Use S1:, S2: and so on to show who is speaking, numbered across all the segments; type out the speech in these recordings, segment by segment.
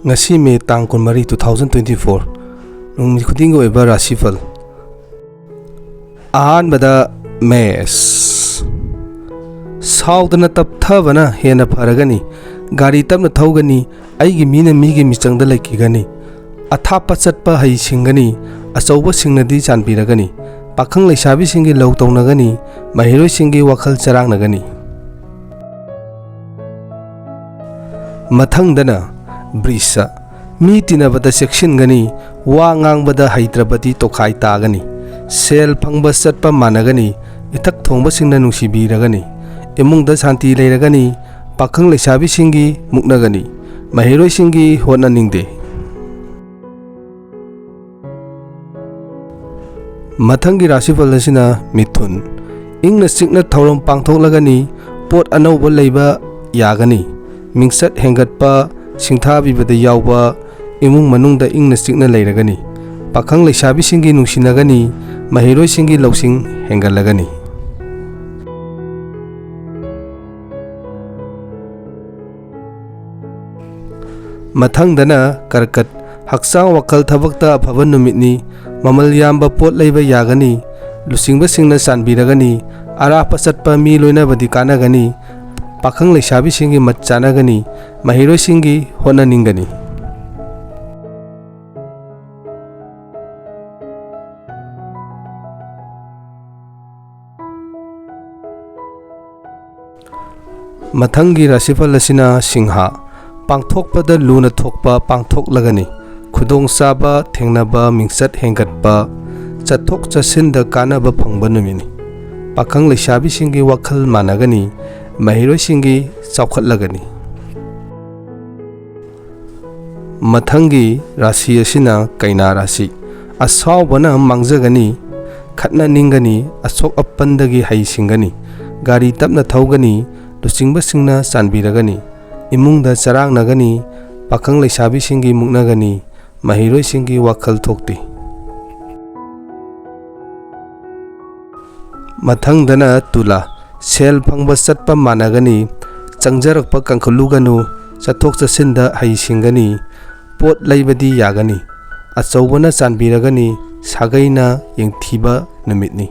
S1: ngasi me tang kunmari 2024 nung khuding go eba Rashi Phal ahan bada mes saudana tapthabana hena pharagani gari tapna thawgani aigi mina migi michangda laikigani athapa chatpa hai singani achauba singnadi chanbiragani pakhang leisabi singi lau tawnagani mahiroi singi wakhal charangnagani mathangdana brisa mi tinabada section gani wa ngangbada haitrabati tokhai tagani sel phangba chatpa managani ithak thongba singna nungsibiragani imungda shanti leiragani pakhang leisabi singi muknagani mahiroi singi hotna ningde mathangi Rashi Phal asina mithun ingna sikna thauram pangthoklagani pot anauba leiba yagani mingsat hengatpa singthabibada yawba imung manungda ingna sikna leiragani pakhang leisabi singi nungsinagani mahiroi singi lausing hengalagani mathangdana karkat haksang wakhal thabakta afaba numitni mamal yamba pot leiba yagani lusingba singna sanbiragani arapa chatpa mi loinabadi kanagani pakhang leisabi singi matchanagani mahiroi singi hona ningani mathangi Rashi Phal asina singha pangthokpada luna thokpa pangthoklagani khudong saba thengnaba mingsat hengatpa chathok chasinda kanaba phangba numini pakhang leisabi singi wakhal managani mahiroi singi chaukhatlagani mathangi Rashi asina kaina Rashi asawbana mangjagani khatna ningani asok appandagi hai singani gari tapna thawgani lusingba singna chanbiragani imungda charangnagani pakhang leisabi singi muknagani mahiroi singi wakhal thokti mathangdana tula sel phangba chatpa managani changjarakpa kangkhuluganu chathok chasinda hai singani pot leibadi yagani achaubana chanbiragani sagaina yengthiba numitni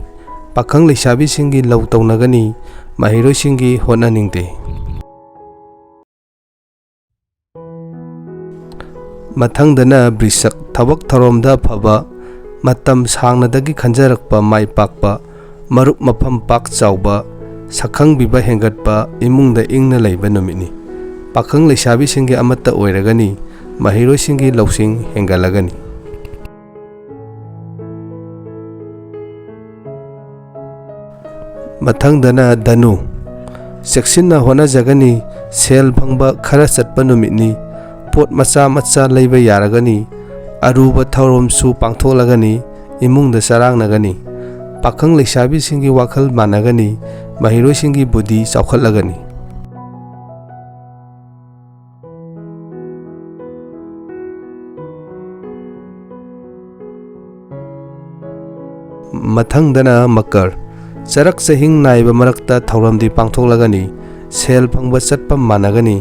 S1: pakhang leisabi singi lau tawnagani mahiroi singi hotna ningde mathangdana brisak thabak tharomda phaba matam sangnadagi khanjarakpa mai pakpa marup mafam pak chauba sakhang biba hengatpa imungda ingna leiba numitni pakhang leisabi singi amatta oiragani mahiroi singi lausing hengalagani mathangdana danu seksinna hona jagani sel phangba khara chatpa numitni pot macha macha leiba yaragani aruba thaurom su pangtholagani imungda sarangnagani pakhang leisabi singi wakhal managani mahiroi singi budi chaukhatlagani mathangdana makar charak sahing naiba marakta thauramdi pangthoklagani sel phangba chatpa managani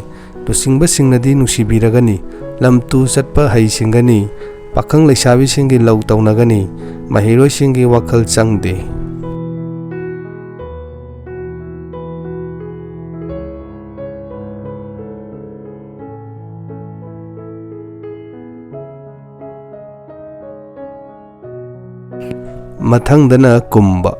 S1: lusingba singnadi nungsibiragani lamtu chatpa hai singani pakhang leisabi singi lau tawnagani mahiroi singi wakhal changde mathangdana kumba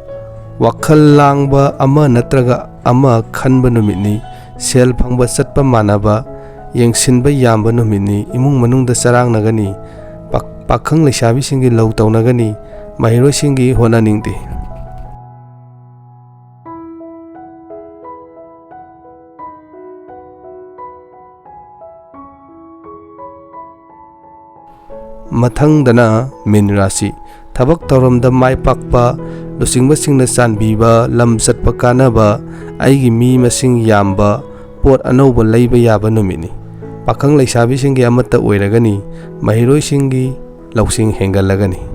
S1: wakhal langba ama natraga ama khanba numitni sel phangba chatpa manaba yengsinba yamba numitni imung manungda charangnagani pakhang leisabi singi lau tawnagani mahiroi singi hona ningde mathangdana min Rashi thabak tauramda mai pakpa lusingba singna chanbiba lam chatpa kanaba aigi mi masing yamba pot anauba leiba yaba numitni pakhang leisabi singi amatta oiragani mahiroi singi lausing hengalagani